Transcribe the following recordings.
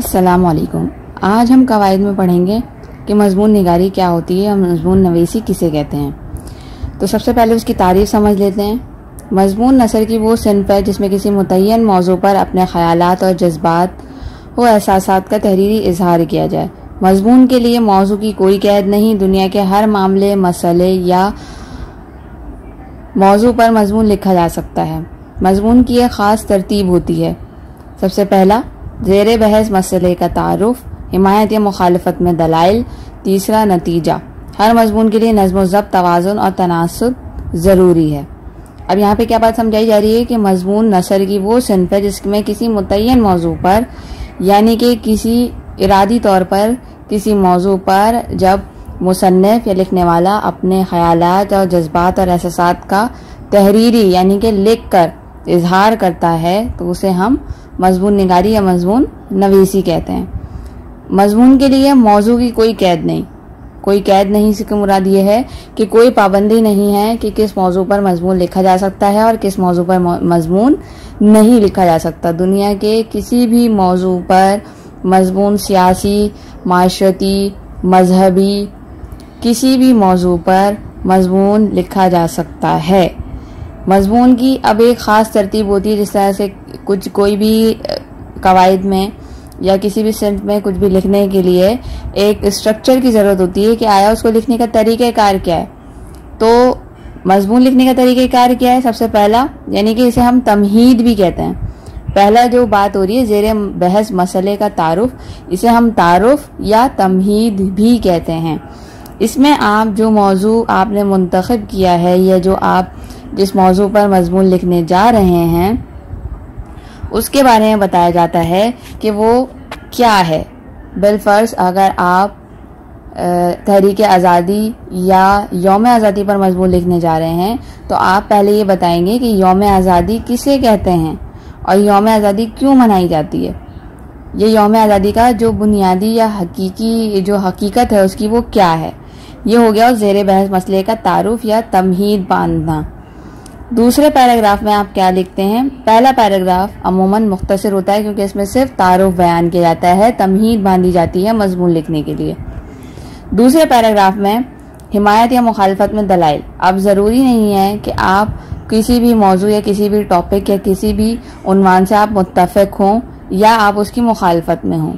السلام علیکم۔ آج ہم قواعد میں پڑھیں گے کہ مضمون نگاری کیا ہوتی ہے اور مضمون نویسی کسے کہتے ہیں۔ تو سب سے پہلے اس کی تعریف سمجھ لیتے ہیں۔ مضمون نثر کی وہ صنف ہے جس میں کسی متعین موضوع پر اپنے خیالات اور جذبات و احساسات کا تحریری اظہار کیا جائے۔ مضمون کے لیے موضوع کی کوئی قید نہیں، دنیا کے ہر معاملے، مسئلے یا موضوع پر مضمون لکھا جا سکتا ہے۔ مضمون کی ایک خاص ترتیب ہوتی ہے۔ سب سے پہلا زیر بحث مسئلے کا تعارف، حمایت یا مخالفت میں دلائل، تیسرا نتیجہ۔ ہر مضمون کے لیے نظم و ضبط، توازن اور تناسب ضروری ہے۔ اب یہاں پہ کیا بات سمجھائی جا رہی ہے کہ مضمون نثر کی وہ صنف ہے جس میں کسی متعین موضوع پر، یعنی کہ کسی ارادی طور پر کسی موضوع پر جب مصنف یا لکھنے والا اپنے خیالات اور جذبات اور احساسات کا تحریری یعنی کہ لکھ کر اظہار کرتا ہے تو اسے ہم مضمون نگاری یا مضمون نویسی کہتے ہیں۔ مضمون کے لیے موضوع کی کوئی قید نہیں، کوئی قید نہیں سے مراد یہ ہے کہ کوئی پابندی نہیں ہے کہ کس موضوع پر مضمون لکھا جا سکتا ہے اور کس موضوع پر مضمون نہیں لکھا جا سکتا۔ دنیا کے کسی بھی موضوع پر مضمون، سیاسی، معاشرتی، مذہبی، کسی بھی موضوع پر مضمون لکھا جا سکتا ہے۔ مضمون کی اب ایک خاص ترتیب ہوتی ہے، جس طرح سے کوئی بھی قواعد میں یا کسی بھی صنف میں کچھ بھی لکھنے کے لیے ایک اسٹرکچر کی ضرورت ہوتی ہے کہ آیا اس کو لکھنے کا طریقہ کار کیا ہے۔ تو مضمون لکھنے کا طریقہ کار کیا ہے؟ سب سے پہلا یعنی کہ اسے ہم تمہید بھی کہتے ہیں۔ پہلا جو بات ہو رہی ہے زیر بحث مسئلے کا تعارف، اسے ہم تعارف یا تمہید بھی کہتے ہیں۔ اس میں آپ جو موضوع آپ نے منتخب کیا ہے یا جو آپ جس موضوع پر مضمون لکھنے جا رہے ہیں اس کے بارے میں بتایا جاتا ہے کہ وہ کیا ہے۔ بالفرض اگر آپ تحریک آزادی یا یوم آزادی پر مضمون لکھنے جا رہے ہیں تو آپ پہلے یہ بتائیں گے کہ یوم آزادی کسے کہتے ہیں اور یوم آزادی کیوں منائی جاتی ہے۔ یہ یوم آزادی کا جو بنیادی یا حقیقی جو حقیقت ہے اس کی وہ کیا ہے، یہ ہو گیا زیر بحث مسئلے کا تعارف یا تمہید باندھنا۔ دوسرے پیراگراف میں آپ کیا لکھتے ہیں؟ پہلا پیراگراف عموماً مختصر ہوتا ہے کیونکہ اس میں صرف تعارف بیان کیا جاتا ہے، تمہید باندھی جاتی ہے مضمون لکھنے کے لیے۔ دوسرے پیراگراف میں حمایت یا مخالفت میں دلائل۔ اب ضروری نہیں ہے کہ آپ کسی بھی موضوع یا کسی بھی ٹاپک یا کسی بھی عنوان سے آپ متفق ہوں یا آپ اس کی مخالفت میں ہوں۔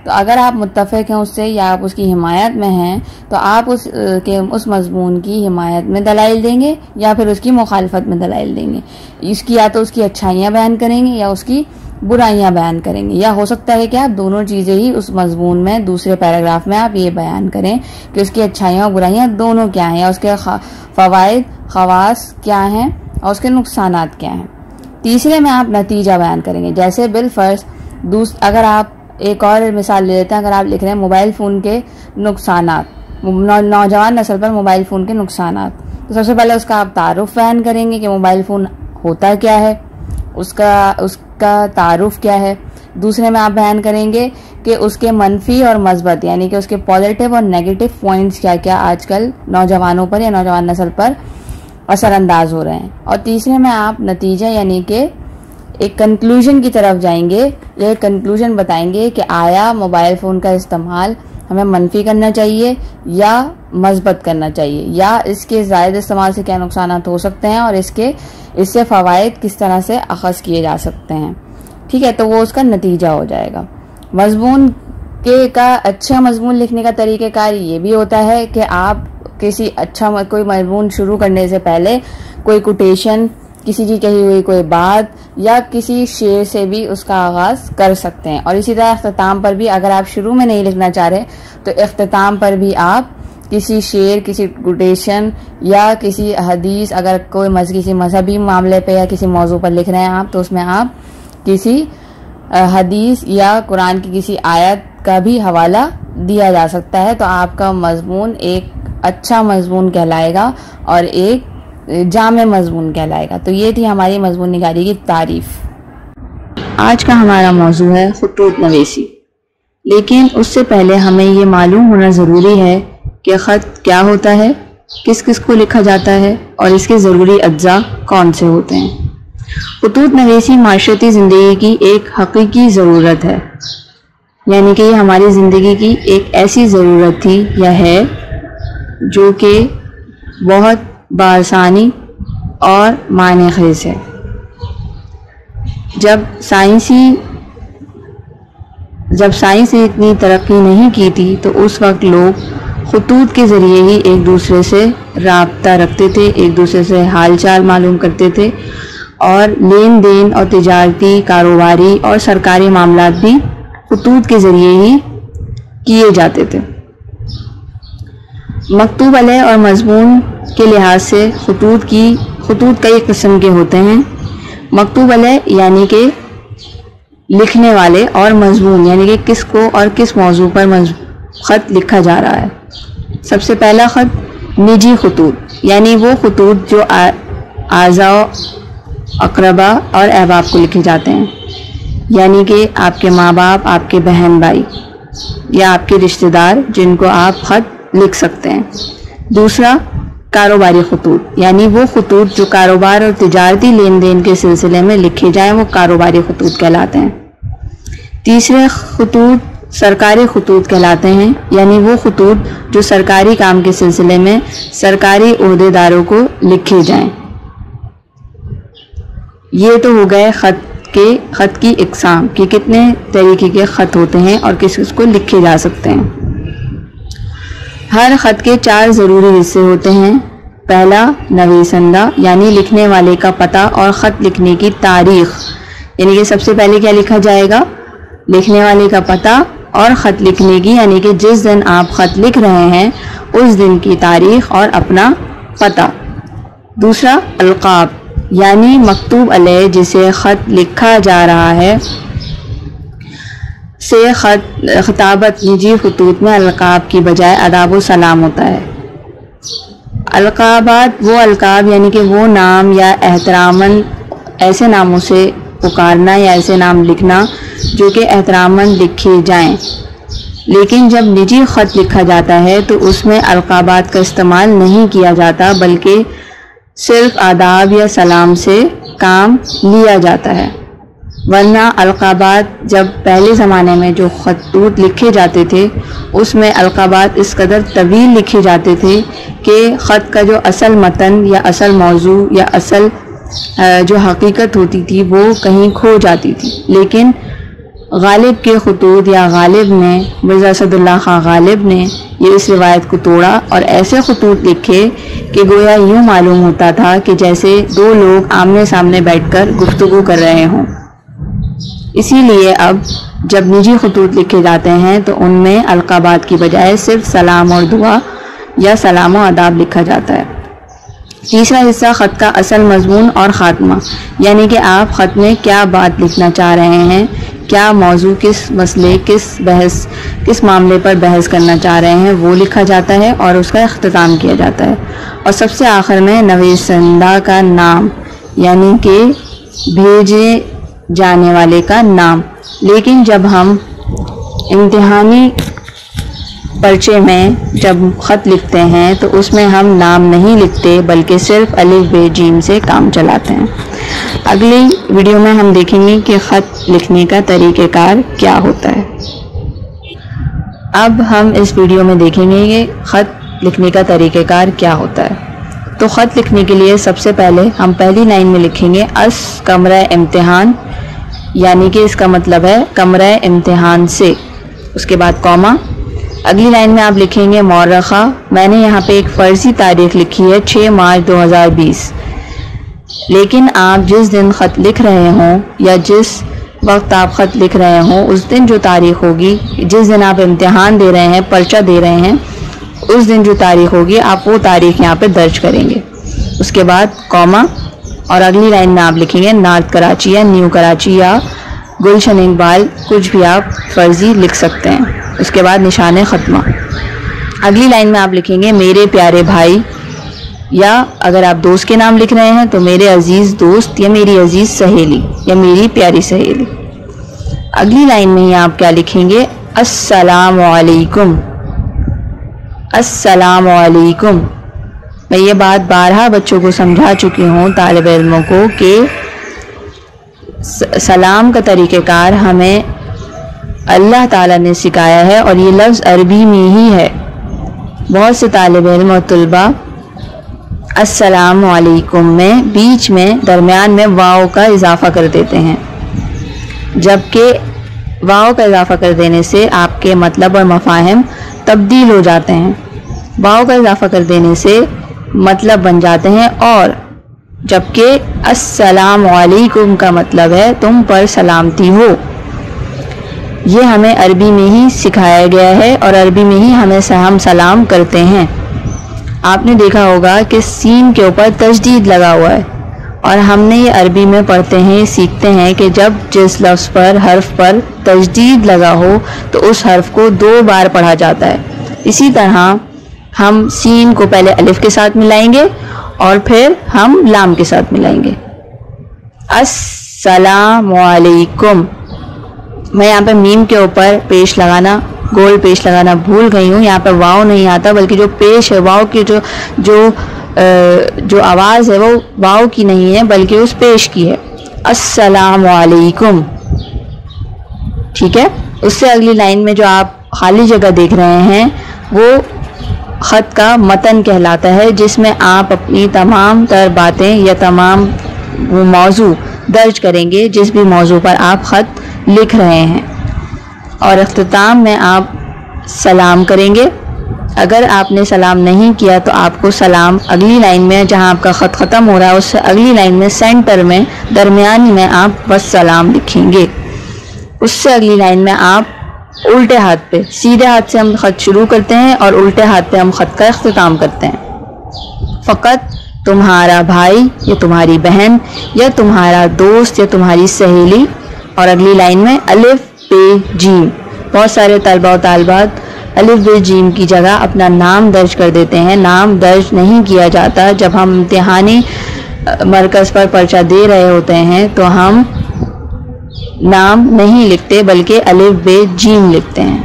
تو اگر آپ متفق ہیں اس سے یا آپ اس کی حمایت میں ہیں تو آپ اس مضمون کی حمایت میں دلائل دیں گے یا پھر اس کی مخالفت میں دلائل دیں گے۔ اس کی یا تو اس کی اچھائیاں بیان کریں گے یا اس کی برائیاں بیان کریں گے، یا ہو سکتا ہے کہ آپ دونوں چیزیں ہی اس مضمون میں دوسرے پیراگراف میں آپ یہ بیان کریں کہ اس کی اچھائیاں اور برائیاں دونوں کیا ہیں، یا اس کے فوائد خواص کیا ہیں اور اس کے نقصانات کیا ہیں۔ تیسرے میں آپ نتیجہ بیان کریں گے۔ جیسے بالفرض اگر آپ ایک اور مثال لے لیتے ہیں، اگر آپ لکھ رہے ہیں موبائل فون کے نقصانات، نوجوان نسل پر موبائل فون کے نقصانات، تو سب سے پہلے اس کا آپ تعارف بیان کریں گے کہ موبائل فون ہوتا کیا ہے، اس کا تعارف کیا ہے۔ دوسرے میں آپ بیان کریں گے کہ اس کے منفی اور مثبت یعنی کہ اس کے پازیٹیو اور نیگیٹو پوائنٹس کیا کیا آج کل نوجوانوں پر یا نوجوان نسل پر اثر انداز ہو رہے ہیں۔ اور تیسرے میں آپ نتیجہ یعنی کہ ایک کنکلوژن کی طرف جائیں گے، یہ کنکلوژن بتائیں گے کہ آیا موبائل فون کا استعمال ہمیں منفی کرنا چاہیے یا مثبت کرنا چاہیے، یا اس کے زائد استعمال سے کیا نقصانات ہو سکتے ہیں اور اس سے فوائد کس طرح سے اخذ کیے جا سکتے ہیں۔ ٹھیک ہے، تو وہ اس کا نتیجہ ہو جائے گا۔ مضمون کا اچھا مضمون لکھنے کا طریقہ کار یہ بھی ہوتا ہے کہ آپ کوئی مضمون شروع کرنے سے پہلے کوئی کوٹیشن، کسی کی کہی ہوئی کوئی بات یا کسی شعر سے بھی اس کا آغاز کر سکتے ہیں۔ اور اسی طرح اختتام پر بھی اگر آپ شروع میں نہیں لکھنا چاہ رہے تو اختتام پر بھی آپ کسی شعر، کسی کوٹیشن یا کسی حدیث، اگر کسی مذہبی معاملے پہ یا کسی موضوع پر لکھ رہے ہیں آپ تو اس میں آپ کسی حدیث یا قرآن کی کسی آیت کا بھی حوالہ دیا جا سکتا ہے، تو آپ کا مضمون ایک اچھا مضمون کہلائے گا اور ایک جامع مضمون کہلائے گا۔ تو یہ تھی ہماری مضمون نگاری کی تعریف۔ آج کا ہمارا موضوع ہے خطوط نویسی، لیکن اس سے پہلے ہمیں یہ معلوم ہونا ضروری ہے کہ خط کیا ہوتا ہے، کس کس کو لکھا جاتا ہے اور اس کے ضروری اجزاء کون سے ہوتے ہیں۔ خطوط نویسی معاشرتی زندگی کی ایک حقیقی ضرورت ہے۔ یعنی کہ یہ ہماری زندگی کی ایک ایسی ضرورت تھی یا ہے جو کہ بہت بآسانی اور معنی خیز ہے۔ جب سائنس نے اتنی ترقی نہیں کی تھی تو اس وقت لوگ خطوط کے ذریعے ہی ایک دوسرے سے رابطہ رکھتے تھے، ایک دوسرے سے حال چال معلوم کرتے تھے، اور لین دین اور تجارتی، کاروباری اور سرکاری معاملات بھی خطوط کے ذریعے ہی کیے جاتے تھے۔ مکتوب علیہ اور مضمون کے لحاظ سے خطوط کئی قسم کے ہوتے ہیں۔ مکتوب علیہ یعنی کہ لکھنے والے، اور مضمون یعنی کہ کس کو اور کس موضوع پر خط لکھا جا رہا ہے۔ سب سے پہلا خط نجی خطوط، یعنی وہ خطوط جو اعزاء، اقربا اور احباب کو لکھے جاتے ہیں، یعنی کہ آپ کے ماں باپ، آپ کے بہن بھائی یا آپ کے رشتہ دار جن کو آپ خط لکھ سکتے ہیں۔ دوسرا کاروباری خطوط، یعنی وہ خطوط جو کاروبار اور تجارتی لین دین کے سلسلے میں لکھے جائیں، وہ کاروباری خطوط کہلاتے ہیں۔ تیسرے خطوط سرکاری خطوط کہلاتے ہیں، یعنی وہ خطوط جو سرکاری کام کے سلسلے میں سرکاری عہدے داروں کو لکھے جائیں۔ یہ تو ہو گئے خط کی اقسام کہ کتنے طریقے کے خط ہوتے ہیں اور کس کو لکھے جا سکتے ہیں۔ ہر خط کے 4 ضروری حصے ہوتے ہیں۔ پہلا نویسندہ، یعنی لکھنے والے کا پتہ اور خط لکھنے کی تاریخ، یعنی کہ سب سے پہلے کیا لکھا جائے گا؟ لکھنے والے کا پتہ اور خط لکھنے کی، یعنی کہ جس دن آپ خط لکھ رہے ہیں اس دن کی تاریخ اور اپنا پتہ۔ دوسرا القاب، یعنی مکتوب علیہ جسے خط لکھا جا رہا ہے سے خطابت۔ نجی خطوط میں القاب کی بجائے آداب و سلام ہوتا ہے۔ القابات وہ القاب، یعنی کہ وہ نام یا احتراماً ایسے ناموں سے پکارنا یا ایسے نام لکھنا جو کہ احتراماً لکھے جائیں۔ لیکن جب نجی خط لکھا جاتا ہے تو اس میں القابات کا استعمال نہیں کیا جاتا، بلکہ صرف آداب یا سلام سے کام لیا جاتا ہے۔ ورنہ القابات جب پہلے زمانے میں جو خطوط لکھے جاتے تھے اس میں القابات اس قدر طویل لکھے جاتے تھے کہ خط کا جو اصل متن یا اصل موضوع یا اصل جو حقیقت ہوتی تھی وہ کہیں کھو جاتی تھی۔ لیکن غالب کے خطوط یا غالب نے، مرزا اسد اللہ خان غالب نے یہ اس روایت کو توڑا اور ایسے خطوط لکھے کہ گویا یوں معلوم ہوتا تھا کہ جیسے 2 لوگ آمنے سامنے بیٹھ کر گفتگو کر رہے ہوں۔ اسی لیے اب جب نجی خطوط لکھے جاتے ہیں تو ان میں القابات کی بجائے صرف سلام اور دعا یا سلام و آداب لکھا جاتا ہے۔ تیسرا حصہ خط کا اصل مضمون اور خاتمہ، یعنی کہ آپ خط میں کیا بات لکھنا چاہ رہے ہیں، کیا موضوع، کس مسئلے، کس معاملے پر بحث کرنا چاہ رہے ہیں وہ لکھا جاتا ہے اور اس کا اختتام کیا جاتا ہے۔ اور سب سے آخر میں نویسندہ کا نام، یعنی کہ بھیجے جانے والے کا نام۔ لیکن جب ہم امتحانی پرچے میں جب خط لکھتے ہیں تو اس میں ہم نام نہیں لکھتے بلکہ صرف الف ب جیم سے کام چلاتے ہیں۔ اگلی ویڈیو میں ہم دیکھیں گے کہ خط لکھنے کا طریقہ کار کیا ہوتا ہے۔ اب ہم اس ویڈیو میں دیکھیں گے کہ خط لکھنے کا طریقہ کار کیا ہوتا ہے۔ تو خط لکھنے کے لیے سب سے پہلے ہم پہلی لائن میں لکھیں گے اس کمرہ امتحان، یعنی کہ اس کا مطلب ہے کمرہ امتحان سے، اس کے بعد کوما۔ اگلی لائن میں آپ لکھیں گے مورخہ، میں نے یہاں پہ ایک فرضی تاریخ لکھی ہے 6 مارچ 2020، لیکن آپ جس دن خط لکھ رہے ہوں یا جس وقت آپ خط لکھ رہے ہوں اس دن جو تاریخ ہوگی، جس دن آپ امتحان دے رہے ہیں، پرچہ دے رہے ہیں، اس دن جو تاریخ ہوگی آپ وہ تاریخ یہاں پہ درج کریں گے۔ اس کے بعد کوما، اور اگلی لائن میں آپ لکھیں گے نارتھ کراچی یا نیو کراچی یا گلشن اقبال، کچھ بھی آپ فرضی لکھ سکتے ہیں۔ اس کے بعد نشان ختمہ۔ اگلی لائن میں آپ لکھیں گے میرے پیارے بھائی، یا اگر آپ دوست کے نام لکھ رہے ہیں تو میرے عزیز دوست یا میری عزیز سہیلی یا میری پیاری سہیلی۔ اگلی لائن میں ہی آپ کیا لکھیں گے السلام علیکم، السلام علیکم۔ میں یہ بات بارہا بچوں کو سمجھا چکی ہوں، طالب علموں کو، کہ سلام کا طریقہ کار ہمیں اللہ تعالیٰ نے سکھایا ہے اور یہ لفظ عربی میں ہی ہے۔ بہت سے طالب علم اور طلباء السلام علیکم میں بیچ میں درمیان میں واو کا اضافہ کر دیتے ہیں، جبکہ واو کا اضافہ کر دینے سے آپ کے مطلب اور مفاہیم تبدیل ہو جاتے ہیں۔ واو کا اضافہ کر دینے سے مطلب بن جاتے ہیں، اور جبکہ السلام علیکم کا مطلب ہے تم پر سلامتی ہو۔ یہ ہمیں عربی میں ہی سکھایا گیا ہے اور عربی میں ہی ہم سلام کرتے ہیں۔ آپ نے دیکھا ہوگا کہ سین کے اوپر تشدید لگا ہوا ہے، اور ہم نے یہ عربی میں پڑھتے ہیں، سیکھتے ہیں کہ جب جس لفظ پر حرف پر تشدید لگا ہو تو اس حرف کو 2 بار پڑھا جاتا ہے۔ اسی طرح ہم سین کو پہلے الف کے ساتھ ملائیں گے اور پھر ہم لام کے ساتھ ملائیں گے۔ السلام علیکم۔ میں یہاں پہ میم کے اوپر پیش لگانا، گول پیش لگانا بھول گئی ہوں۔ یہاں پہ واو نہیں آتا، بلکہ جو پیش ہے واو کی جو آواز ہے وہ واو کی نہیں ہے بلکہ اس پیش کی ہے۔ السلام علیکم، ٹھیک ہے۔ اس سے اگلی لائن میں جو آپ خالی جگہ دیکھ رہے ہیں وہ خط کا متن کہلاتا ہے، جس میں آپ اپنی تمام تر باتیں یا تمام وہ موضوع درج کریں گے جس بھی موضوع پر آپ خط لکھ رہے ہیں، اور اختتام میں آپ سلام کریں گے۔ اگر آپ نے سلام نہیں کیا تو آپ کو سلام اگلی لائن میں جہاں آپ کا خط ختم ہو رہا ہے اس سے اگلی لائن میں سینٹر میں درمیانی میں آپ بس سلام لکھیں گے۔ اس سے اگلی لائن میں آپ الٹے ہاتھ پہ، سیدھے ہاتھ سے ہم خط شروع کرتے ہیں اور الٹے ہاتھ پہ ہم خط کا اختتام کرتے ہیں۔ فقط تمہارا بھائی یا تمہاری بہن یا تمہارا دوست یا تمہاری سہیلی، اور اگلی لائن میں الف ب جیم۔ بہت سارے طلباء و طالبات الف ب جیم کی جگہ اپنا نام درج کر دیتے ہیں۔ نام درج نہیں کیا جاتا۔ جب ہم امتحانی مرکز پر پرچہ دے رہے ہوتے ہیں تو ہم نام نہیں لکھتے بلکہ الف ب جیم لکھتے ہیں۔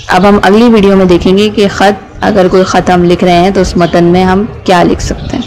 اب ہم اگلی ویڈیو میں دیکھیں گے کہ خط، اگر کوئی خط ہم لکھ رہے ہیں تو اس متن میں ہم کیا لکھ سکتے ہیں۔